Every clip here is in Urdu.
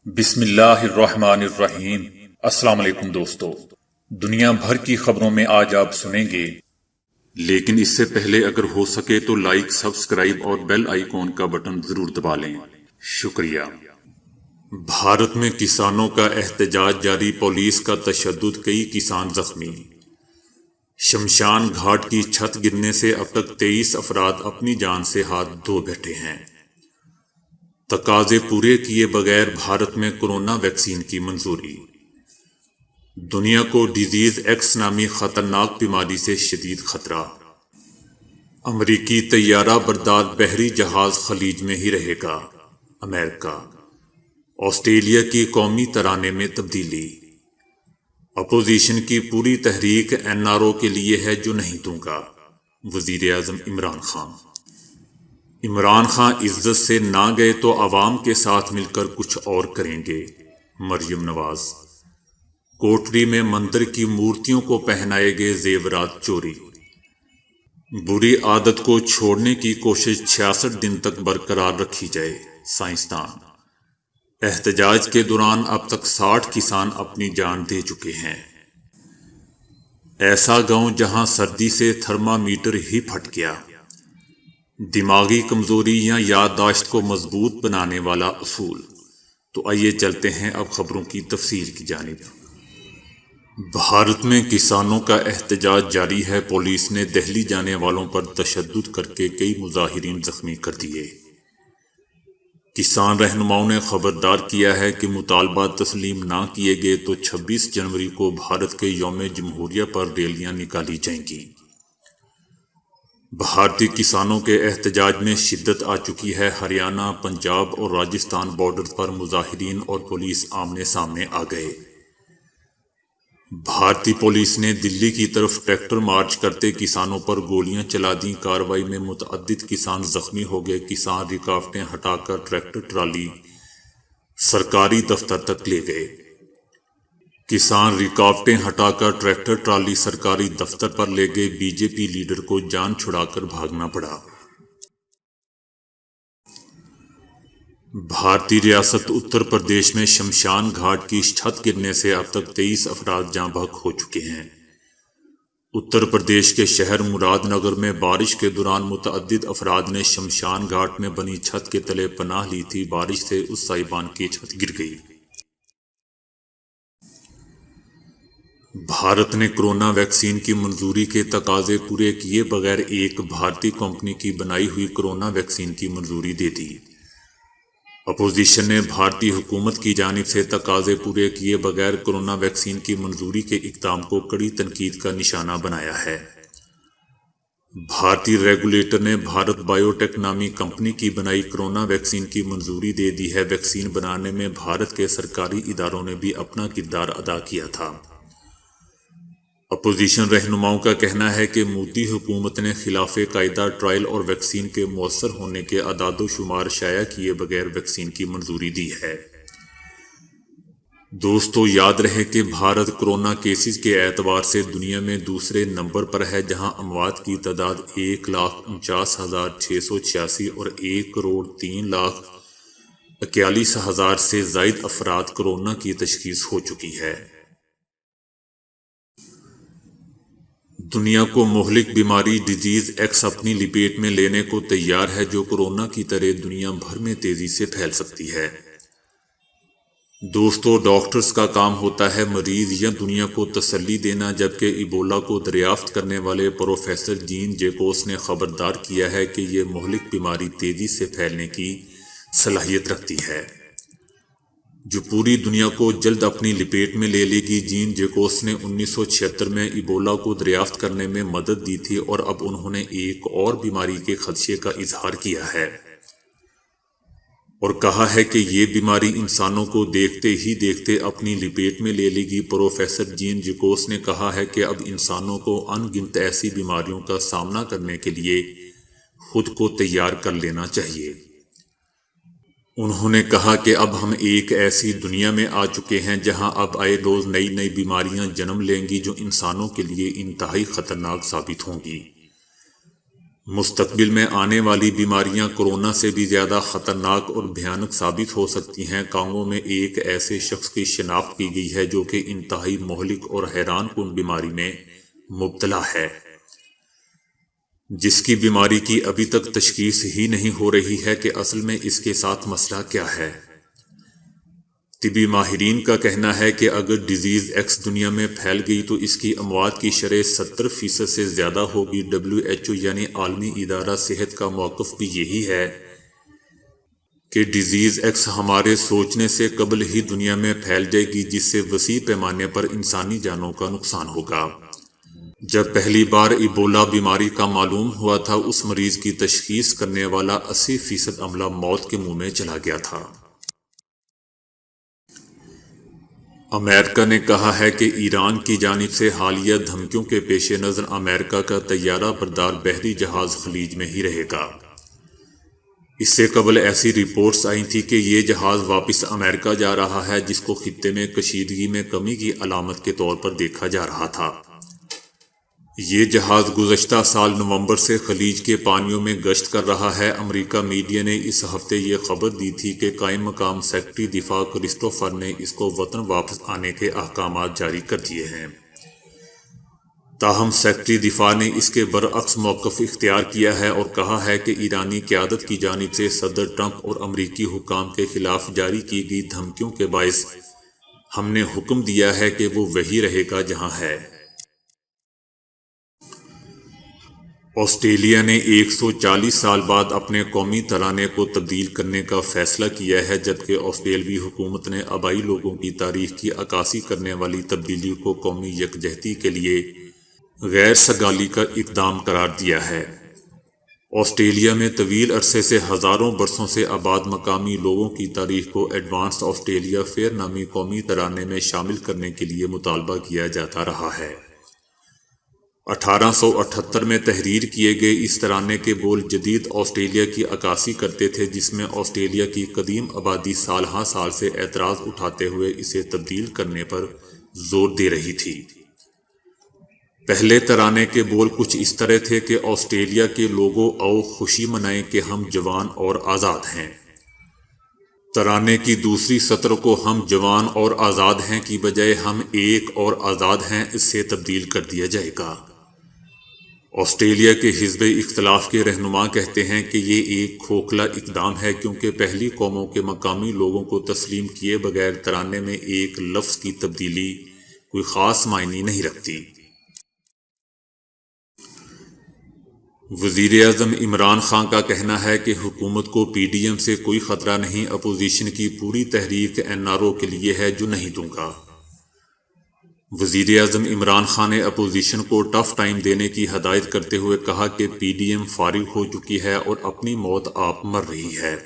بسم اللہ الرحمن الرحیم۔ السلام علیکم دوستو، دنیا بھر کی خبروں میں آج آپ سنیں گے، لیکن اس سے پہلے اگر ہو سکے تو لائک، سبسکرائب اور بیل آئیکن کا بٹن ضرور دبا لیں۔ شکریہ۔ بھارت میں کسانوں کا احتجاج جاری، پولیس کا تشدد، کئی کسان زخمی۔ شمشان گھاٹ کی چھت گرنے سے اب تک 23 افراد اپنی جان سے ہاتھ دھو بیٹھے ہیں۔ تقاضے پورے کیے بغیر بھارت میں کورونا ویکسین کی منظوری۔ دنیا کو ڈیزیز ایکس نامی خطرناک بیماری سے شدید خطرہ۔ امریکی طیارہ بردار بحری جہاز خلیج میں ہی رہے گا، امریکہ۔ آسٹریلیا کی قومی ترانے میں تبدیلی۔ اپوزیشن کی پوری تحریک این آر او کے لیے ہے جو نہیں دوں گا، وزیر اعظم عمران خان۔ عمران خان عزت سے نہ گئے تو عوام کے ساتھ مل کر کچھ اور کریں گے، مریم نواز۔ کوٹری میں مندر کی مورتیوں کو پہنائے گئے زیورات چوری۔ بری عادت کو چھوڑنے کی کوشش 66 دن تک برقرار رکھی جائے، سائنسدان۔ احتجاج کے دوران اب تک 60 کسان اپنی جان دے چکے ہیں۔ ایسا گاؤں جہاں سردی سے تھرمامیٹر ہی پھٹ گیا۔ دماغی کمزوری یا یادداشت کو مضبوط بنانے والا اصول۔ تو آئیے چلتے ہیں اب خبروں کی تفصیل کی جانب۔ بھارت میں کسانوں کا احتجاج جاری ہے، پولیس نے دہلی جانے والوں پر تشدد کر کے کئی مظاہرین زخمی کر دیے۔ کسان رہنماؤں نے خبردار کیا ہے کہ مطالبات تسلیم نہ کیے گئے تو 26 جنوری کو بھارت کے یوم جمہوریہ پر ریلیاں نکالی جائیں گی۔ بھارتی کسانوں کے احتجاج میں شدت آ چکی ہے۔ ہریانہ، پنجاب اور راجستھان بارڈر پر مظاہرین اور پولیس آمنے سامنے آ گئے۔ بھارتی پولیس نے دلی کی طرف ٹریکٹر مارچ کرتے کسانوں پر گولیاں چلا دیں۔ کارروائی میں متعدد کسان زخمی ہو گئے۔ کسان رکاوٹیں ہٹا کر ٹریکٹر ٹرالی سرکاری دفتر تک لے گئے۔ کسان رکاوٹیں ہٹا کر ٹریکٹر ٹرالی سرکاری دفتر پر لے گئے۔ بی جے پی لیڈر کو جان چھڑا کر بھاگنا پڑا۔ بھارتی ریاست اتر پردیش میں شمشان گھاٹ کی چھت گرنے سے اب تک 23 افراد جاں بحق ہو چکے ہیں۔ اتر پردیش کے شہر مراد نگر میں بارش کے دوران متعدد افراد نے شمشان گھاٹ میں بنی چھت کے تلے پناہ لی تھی۔ بارش سے اس سائبان کی چھت گر گئی۔ بھارت نے کورونا ویکسین کی منظوری کے تقاضے پورے کیے بغیر ایک بھارتی کمپنی کی بنائی ہوئی کورونا ویکسین کی منظوری دے دی۔ اپوزیشن نے بھارتی حکومت کی جانب سے تقاضے پورے کیے بغیر کورونا ویکسین کی منظوری کے اقدام کو کڑی تنقید کا نشانہ بنایا ہے۔ بھارتی ریگولیٹر نے بھارت بائیو ٹیک نامی کمپنی کی بنائی کورونا ویکسین کی منظوری دے دی ہے۔ ویکسین بنانے میں بھارت کے سرکاری اداروں نے بھی اپنا کردار ادا کیا تھا۔ اپوزیشن رہنماؤں کا کہنا ہے کہ مودی حکومت نے خلاف قاعدہ ٹرائل اور ویکسین کے مؤثر ہونے کے اعداد و شمار شائع کیے بغیر ویکسین کی منظوری دی ہے۔ دوستو، یاد رہے کہ بھارت کورونا کیسز کے اعتبار سے دنیا میں دوسرے نمبر پر ہے، جہاں اموات کی تعداد 1,49,686 اور 1,03,41,000 سے زائد افراد کورونا کی تشخیص ہو چکی ہے۔ دنیا کو مہلک بیماری ڈیزیز ایکس اپنی لپیٹ میں لینے کو تیار ہے، جو کورونا کی طرح دنیا بھر میں تیزی سے پھیل سکتی ہے۔ دوستو، ڈاکٹرز کا کام ہوتا ہے مریض یا دنیا کو تسلی دینا، جبکہ ایبولا کو دریافت کرنے والے پروفیسر جین جیکوس نے خبردار کیا ہے کہ یہ مہلک بیماری تیزی سے پھیلنے کی صلاحیت رکھتی ہے، جو پوری دنیا کو جلد اپنی لپیٹ میں لے لے گی۔ جین جیکوس نے 1976 میں ایبولا کو دریافت کرنے میں مدد دی تھی، اور اب انہوں نے ایک اور بیماری کے خدشے کا اظہار کیا ہے اور کہا ہے کہ یہ بیماری انسانوں کو دیکھتے ہی دیکھتے اپنی لپیٹ میں لے لے گی۔ پروفیسر جین جیکوس نے کہا ہے کہ اب انسانوں کو ان گنت ایسی بیماریوں کا سامنا کرنے کے لیے خود کو تیار کر لینا چاہیے۔ انہوں نے کہا کہ اب ہم ایک ایسی دنیا میں آ چکے ہیں جہاں اب آئے روز نئی نئی بیماریاں جنم لیں گی جو انسانوں کے لیے انتہائی خطرناک ثابت ہوں گی۔ مستقبل میں آنے والی بیماریاں کورونا سے بھی زیادہ خطرناک اور بھیانک ثابت ہو سکتی ہیں۔ کانگو میں ایک ایسے شخص کی شناخت کی گئی ہے جو کہ انتہائی مہلک اور حیران کن بیماری میں مبتلا ہے، جس کی بیماری کی ابھی تک تشخیص ہی نہیں ہو رہی ہے کہ اصل میں اس کے ساتھ مسئلہ کیا ہے۔ طبی ماہرین کا کہنا ہے کہ اگر ڈیزیز ایکس دنیا میں پھیل گئی تو اس کی اموات کی شرح 70% سے زیادہ ہوگی۔ WHO یعنی عالمی ادارہ صحت کا موقف بھی یہی ہے کہ ڈیزیز ایکس ہمارے سوچنے سے قبل ہی دنیا میں پھیل جائے گی، جس سے وسیع پیمانے پر انسانی جانوں کا نقصان ہوگا۔ جب پہلی بار ایبولا بیماری کا معلوم ہوا تھا، اس مریض کی تشخیص کرنے والا 80% عملہ موت کے منہ میں چلا گیا تھا۔ امریکہ نے کہا ہے کہ ایران کی جانب سے حالیہ دھمکیوں کے پیش نظر امریکہ کا طیارہ بردار بحری جہاز خلیج میں ہی رہے گا۔ اس سے قبل ایسی رپورٹس آئی تھیں کہ یہ جہاز واپس امریکہ جا رہا ہے، جس کو خطے میں کشیدگی میں کمی کی علامت کے طور پر دیکھا جا رہا تھا۔ یہ جہاز گزشتہ سال نومبر سے خلیج کے پانیوں میں گشت کر رہا ہے۔ امریکہ میڈیا نے اس ہفتے یہ خبر دی تھی کہ قائم مقام سیکرٹری دفاع کرسٹوفر نے اس کو وطن واپس آنے کے احکامات جاری کر دیے ہیں۔ تاہم سیکرٹری دفاع نے اس کے برعکس موقف اختیار کیا ہے اور کہا ہے کہ ایرانی قیادت کی جانب سے صدر ٹرمپ اور امریکی حکام کے خلاف جاری کی گئی دھمکیوں کے باعث ہم نے حکم دیا ہے کہ وہ وہیں رہے گا جہاں ہے۔ آسٹریلیا نے 140 سال بعد اپنے قومی ترانے کو تبدیل کرنے کا فیصلہ کیا ہے، جبکہ آسٹریلوی حکومت نے آبائی لوگوں کی تاریخ کی عکاسی کرنے والی تبدیلی کو قومی یکجہتی کے لیے غیر سگالی کا اقدام قرار دیا ہے۔ آسٹریلیا میں طویل عرصے سے ہزاروں برسوں سے آباد مقامی لوگوں کی تاریخ کو ایڈوانسڈ آسٹریلیا فیئر نامی قومی ترانے میں شامل کرنے کے لیے مطالبہ کیا جاتا رہا ہے۔ 1878 میں تحریر کیے گئے اس ترانے کے بول جدید آسٹریلیا کی عکاسی کرتے تھے، جس میں آسٹریلیا کی قدیم آبادی سال ہر سال سے اعتراض اٹھاتے ہوئے اسے تبدیل کرنے پر زور دے رہی تھی۔ پہلے ترانے کے بول کچھ اس طرح تھے کہ آسٹریلیا کے لوگوں، آؤ خوشی منائیں کہ ہم جوان اور آزاد ہیں۔ ترانے کی دوسری سطر کو ہم جوان اور آزاد ہیں کی بجائے ہم ایک اور آزاد ہیں اس سے تبدیل کر دیا جائے گا۔ آسٹریلیا کے حزب اختلاف کے رہنما کہتے ہیں کہ یہ ایک کھوکھلا اقدام ہے، کیونکہ پہلی قوموں کے مقامی لوگوں کو تسلیم کیے بغیر ترانے میں ایک لفظ کی تبدیلی کوئی خاص معنی نہیں رکھتی۔ وزیر اعظم عمران خان کا کہنا ہے کہ حکومت کو پی ڈی ایم سے کوئی خطرہ نہیں، اپوزیشن کی پوری تحریک NRO کے لیے ہے جو نہیں دوں گا۔ وزیر اعظم عمران خان نے اپوزیشن کو ٹف ٹائم دینے کی ہدایت کرتے ہوئے کہا کہ پی ڈی ایم فارغ ہو چکی ہے اور اپنی موت آپ مر رہی ہے۔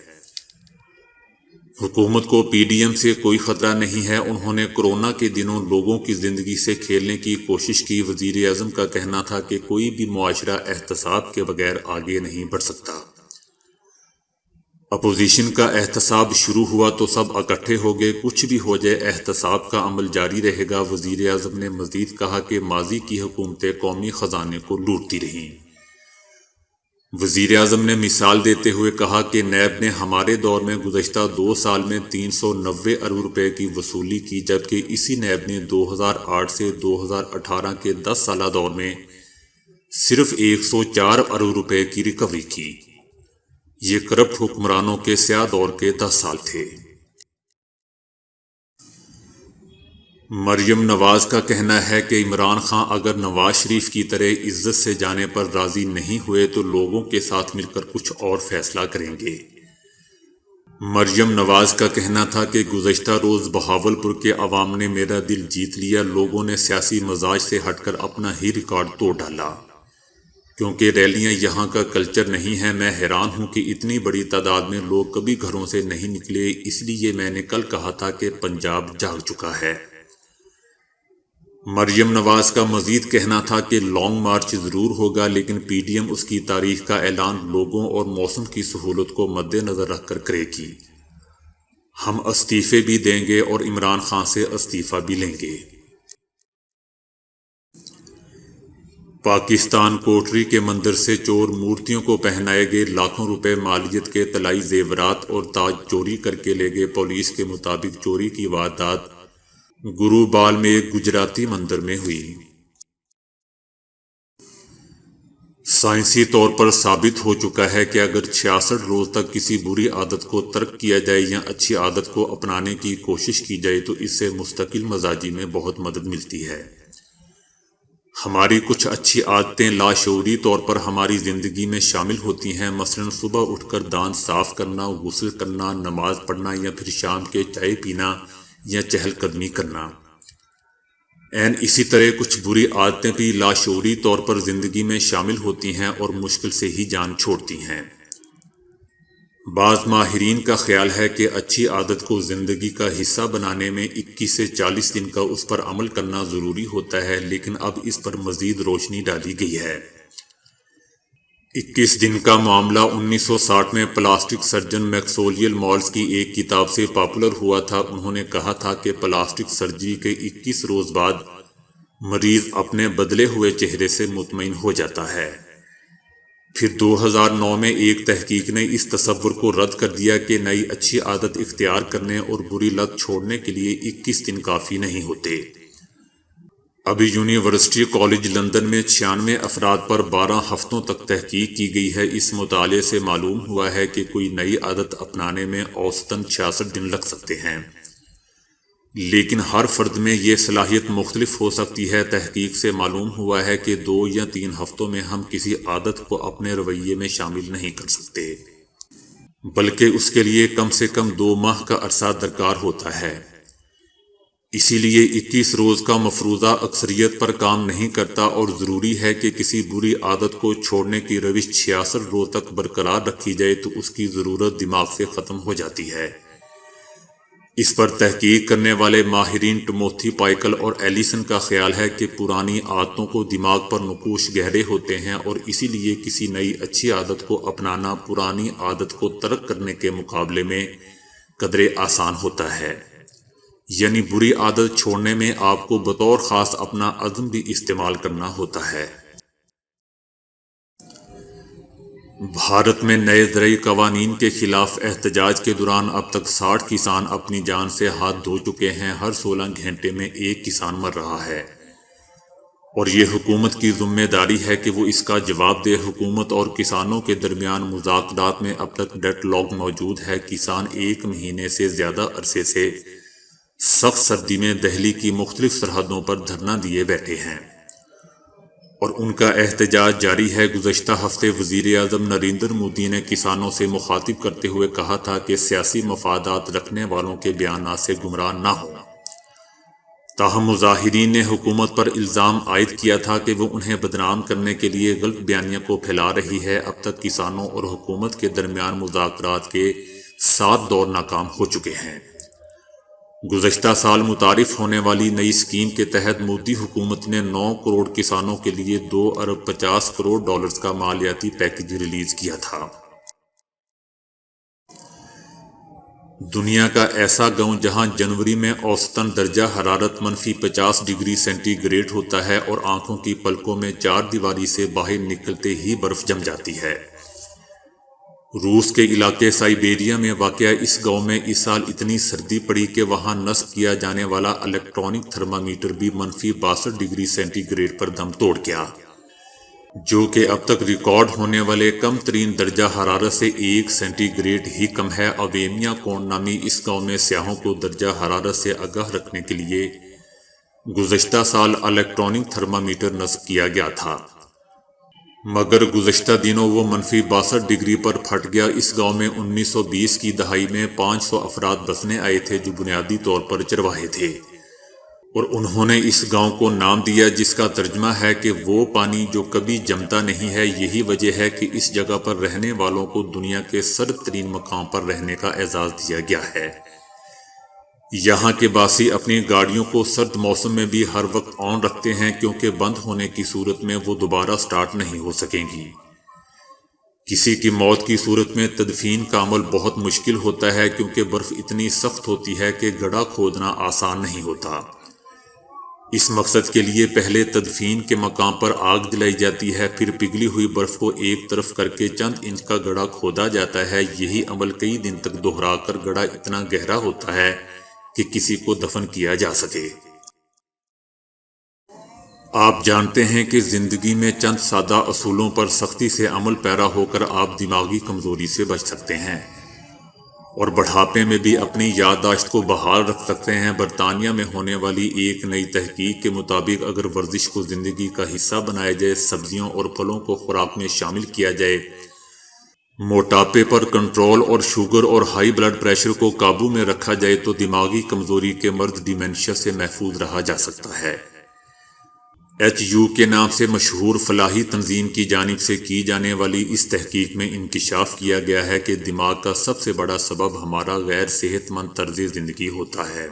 حکومت کو پی ڈی ایم سے کوئی خطرہ نہیں ہے، انہوں نے کورونا کے دنوں لوگوں کی زندگی سے کھیلنے کی کوشش کی۔ وزیر اعظم کا کہنا تھا کہ کوئی بھی معاشرہ احتساب کے بغیر آگے نہیں بڑھ سکتا۔ اپوزیشن کا احتساب شروع ہوا تو سب اکٹھے ہو گئے، کچھ بھی ہو جائے احتساب کا عمل جاری رہے گا۔ وزیر اعظم نے مزید کہا کہ ماضی کی حکومتیں قومی خزانے کو لوٹتی رہیں۔ وزیر اعظم نے مثال دیتے ہوئے کہا کہ نیب نے ہمارے دور میں گزشتہ 2 سال میں 390 ارب روپے کی وصولی کی، جبکہ اسی نیب نے 2008 سے 2018 کے 10 سالہ دور میں صرف 104 ارب روپے کی ریکوری کی۔ یہ کرپٹ حکمرانوں کے سیاہ دور کے 10 سال تھے۔ مریم نواز کا کہنا ہے کہ عمران خان اگر نواز شریف کی طرح عزت سے جانے پر راضی نہیں ہوئے تو لوگوں کے ساتھ مل کر کچھ اور فیصلہ کریں گے۔ مریم نواز کا کہنا تھا کہ گزشتہ روز بہاولپور کے عوام نے میرا دل جیت لیا، لوگوں نے سیاسی مزاج سے ہٹ کر اپنا ہی ریکارڈ توڑ ڈالا، کیونکہ ریلیاں یہاں کا کلچر نہیں ہے۔ میں حیران ہوں کہ اتنی بڑی تعداد میں لوگ کبھی گھروں سے نہیں نکلے، اس لیے میں نے کل کہا تھا کہ پنجاب جاگ چکا ہے۔ مریم نواز کا مزید کہنا تھا کہ لانگ مارچ ضرور ہوگا، لیکن پی ڈی ایم اس کی تاریخ کا اعلان لوگوں اور موسم کی سہولت کو مد نظر رکھ کر کرے گی۔ ہم استعفے بھی دیں گے اور عمران خان سے استعفیٰ بھی لیں گے۔ پاکستان کوٹری کے مندر سے چور مورتیوں کو پہنائے گئے لاکھوں روپے مالیت کے طلائی زیورات اور تاج چوری کر کے لے گئے۔ پولیس کے مطابق چوری کی واردات گرو بال میں ایک گجراتی مندر میں ہوئی۔ سائنسی طور پر ثابت ہو چکا ہے کہ اگر 66 روز تک کسی بری عادت کو ترک کیا جائے یا اچھی عادت کو اپنانے کی کوشش کی جائے تو اس سے مستقل مزاجی میں بہت مدد ملتی ہے۔ ہماری کچھ اچھی عادتیں لاشعوری طور پر ہماری زندگی میں شامل ہوتی ہیں، مثلاً صبح اٹھ کر دانت صاف کرنا، غسل کرنا، نماز پڑھنا یا پھر شام کے چائے پینا یا چہل قدمی کرنا۔ اسی طرح کچھ بری عادتیں بھی لاشعوری طور پر زندگی میں شامل ہوتی ہیں اور مشکل سے ہی جان چھوڑتی ہیں۔ بعض ماہرین کا خیال ہے کہ اچھی عادت کو زندگی کا حصہ بنانے میں 21 سے 40 دن کا اس پر عمل کرنا ضروری ہوتا ہے، لیکن اب اس پر مزید روشنی ڈالی گئی ہے۔ 21 دن کا معاملہ 1960 میں پلاسٹک سرجن میکسویل مالز کی ایک کتاب سے پاپولر ہوا تھا۔ انہوں نے کہا تھا کہ پلاسٹک سرجری کے 21 روز بعد مریض اپنے بدلے ہوئے چہرے سے مطمئن ہو جاتا ہے۔ پھر 2009 میں ایک تحقیق نے اس تصور کو رد کر دیا کہ نئی اچھی عادت اختیار کرنے اور بری لت چھوڑنے کے لیے 21 دن کافی نہیں ہوتے۔ ابھی یونیورسٹی کالج لندن میں 96 افراد پر 12 ہفتوں تک تحقیق کی گئی ہے۔ اس مطالعے سے معلوم ہوا ہے کہ کوئی نئی عادت اپنانے میں اوسطاً 66 دن لگ سکتے ہیں، لیکن ہر فرد میں یہ صلاحیت مختلف ہو سکتی ہے۔ تحقیق سے معلوم ہوا ہے کہ 2 یا 3 ہفتوں میں ہم کسی عادت کو اپنے رویے میں شامل نہیں کر سکتے، بلکہ اس کے لیے کم سے کم 2 ماہ کا عرصہ درکار ہوتا ہے۔ اسی لیے 21 روز کا مفروضہ اکثریت پر کام نہیں کرتا اور ضروری ہے کہ کسی بری عادت کو چھوڑنے کی روش 66 روز تک برقرار رکھی جائے تو اس کی ضرورت دماغ سے ختم ہو جاتی ہے۔ اس پر تحقیق کرنے والے ماہرین ٹموتھی پائیکل اور ایلیسن کا خیال ہے کہ پرانی عادتوں کو دماغ پر نقوش گہرے ہوتے ہیں اور اسی لیے کسی نئی اچھی عادت کو اپنانا پرانی عادت کو ترک کرنے کے مقابلے میں قدرے آسان ہوتا ہے۔ یعنی بری عادت چھوڑنے میں آپ کو بطور خاص اپنا عزم بھی استعمال کرنا ہوتا ہے۔ بھارت میں نئے زرعی قوانین کے خلاف احتجاج کے دوران اب تک 60 کسان اپنی جان سے ہاتھ دھو چکے ہیں۔ ہر 16 گھنٹے میں ایک کسان مر رہا ہے اور یہ حکومت کی ذمہ داری ہے کہ وہ اس کا جواب دے۔ حکومت اور کسانوں کے درمیان مذاکرات میں اب تک ڈیڈ لاک موجود ہے۔ کسان 1 مہینے سے زیادہ عرصے سے سخت سردی میں دہلی کی مختلف سرحدوں پر دھرنا دیے بیٹھے ہیں اور ان کا احتجاج جاری ہے۔ گزشتہ ہفتے وزیر اعظم نریندر مودی نے کسانوں سے مخاطب کرتے ہوئے کہا تھا کہ سیاسی مفادات رکھنے والوں کے بیانات سے گمراہ نہ ہوں۔ تاہم مظاہرین نے حکومت پر الزام عائد کیا تھا کہ وہ انہیں بدنام کرنے کے لیے غلط بیانیہ کو پھیلا رہی ہے۔ اب تک کسانوں اور حکومت کے درمیان مذاکرات کے 7 دور ناکام ہو چکے ہیں۔ گزشتہ سال متعارف ہونے والی نئی اسکیم کے تحت مودی حکومت نے 9 کروڑ کسانوں کے لیے $2.50 کا مالیاتی پیکج ریلیز کیا تھا۔ دنیا کا ایسا گاؤں جہاں جنوری میں اوسطاً درجہ حرارت -50 ڈگری سینٹی گریڈ ہوتا ہے اور آنکھوں کی پلکوں میں 4 دیواری سے باہر نکلتے ہی برف جم جاتی ہے۔ روس کے علاقے سائبیریا میں واقع اس گاؤں میں اس سال اتنی سردی پڑی کہ وہاں نصب کیا جانے والا الیکٹرانک تھرمامیٹر بھی -62 ڈگری سینٹی گریڈ پر دم توڑ گیا، جو کہ اب تک ریکارڈ ہونے والے کم ترین درجہ حرارت سے 1 سینٹی گریڈ ہی کم ہے۔ اویمیا کون نامی اس گاؤں میں سیاحوں کو درجہ حرارت سے آگاہ رکھنے کے لیے گزشتہ سال الیکٹرانک تھرمامیٹر نصب کیا گیا تھا، مگر گزشتہ دنوں وہ -62 ڈگری پر پھٹ گیا۔ اس گاؤں میں 1920 کی دہائی میں 500 افراد بسنے آئے تھے جو بنیادی طور پر چرواہے تھے، اور انہوں نے اس گاؤں کو نام دیا جس کا ترجمہ ہے کہ وہ پانی جو کبھی جمتا نہیں ہے۔ یہی وجہ ہے کہ اس جگہ پر رہنے والوں کو دنیا کے سرد ترین مقام پر رہنے کا اعزاز دیا گیا ہے۔ یہاں کے باسی اپنی گاڑیوں کو سرد موسم میں بھی ہر وقت آن رکھتے ہیں کیونکہ بند ہونے کی صورت میں وہ دوبارہ سٹارٹ نہیں ہو سکیں گی۔ کسی کی موت کی صورت میں تدفین کا عمل بہت مشکل ہوتا ہے کیونکہ برف اتنی سخت ہوتی ہے کہ گڑھا کھودنا آسان نہیں ہوتا۔ اس مقصد کے لیے پہلے تدفین کے مقام پر آگ جلائی جاتی ہے، پھر پگھلی ہوئی برف کو ایک طرف کر کے چند انچ کا گڑھا کھودا جاتا ہے۔ یہی عمل کئی دن تک دہرا کر گڑھا اتنا گہرا ہوتا ہے کہ کسی کو دفن کیا جا سکے۔ آپ جانتے ہیں کہ زندگی میں چند سادہ اصولوں پر سختی سے عمل پیرا ہو کر آپ دماغی کمزوری سے بچ سکتے ہیں اور بڑھاپے میں بھی اپنی یادداشت کو بحال رکھ سکتے ہیں۔ برطانیہ میں ہونے والی ایک نئی تحقیق کے مطابق اگر ورزش کو زندگی کا حصہ بنایا جائے، سبزیوں اور پھلوں کو خوراک میں شامل کیا جائے، موٹاپے پر کنٹرول اور شوگر اور ہائی بلڈ پریشر کو قابو میں رکھا جائے تو دماغی کمزوری کے مرض ڈیمنشیا سے محفوظ رہا جا سکتا ہے۔ HU کے نام سے مشہور فلاحی تنظیم کی جانب سے کی جانے والی اس تحقیق میں انکشاف کیا گیا ہے کہ دماغ کا سب سے بڑا سبب ہمارا غیر صحت مند طرز زندگی ہوتا ہے۔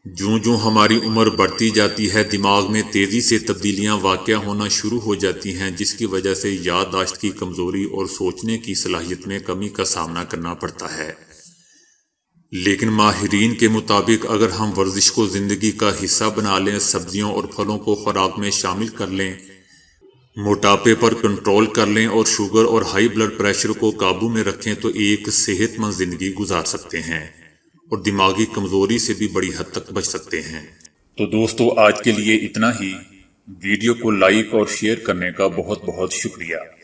جوں جوں ہماری عمر بڑھتی جاتی ہے، دماغ میں تیزی سے تبدیلیاں واقع ہونا شروع ہو جاتی ہیں، جس کی وجہ سے یادداشت کی کمزوری اور سوچنے کی صلاحیت میں کمی کا سامنا کرنا پڑتا ہے۔ لیکن ماہرین کے مطابق اگر ہم ورزش کو زندگی کا حصہ بنا لیں، سبزیوں اور پھلوں کو خوراک میں شامل کر لیں، موٹاپے پر کنٹرول کر لیں اور شوگر اور ہائی بلڈ پریشر کو قابو میں رکھیں تو ایک صحت مند زندگی گزار سکتے ہیں اور دماغی کمزوری سے بھی بڑی حد تک بچ سکتے ہیں۔ تو دوستو، آج کے لیے اتنا ہی۔ ویڈیو کو لائک اور شیئر کرنے کا بہت بہت شکریہ۔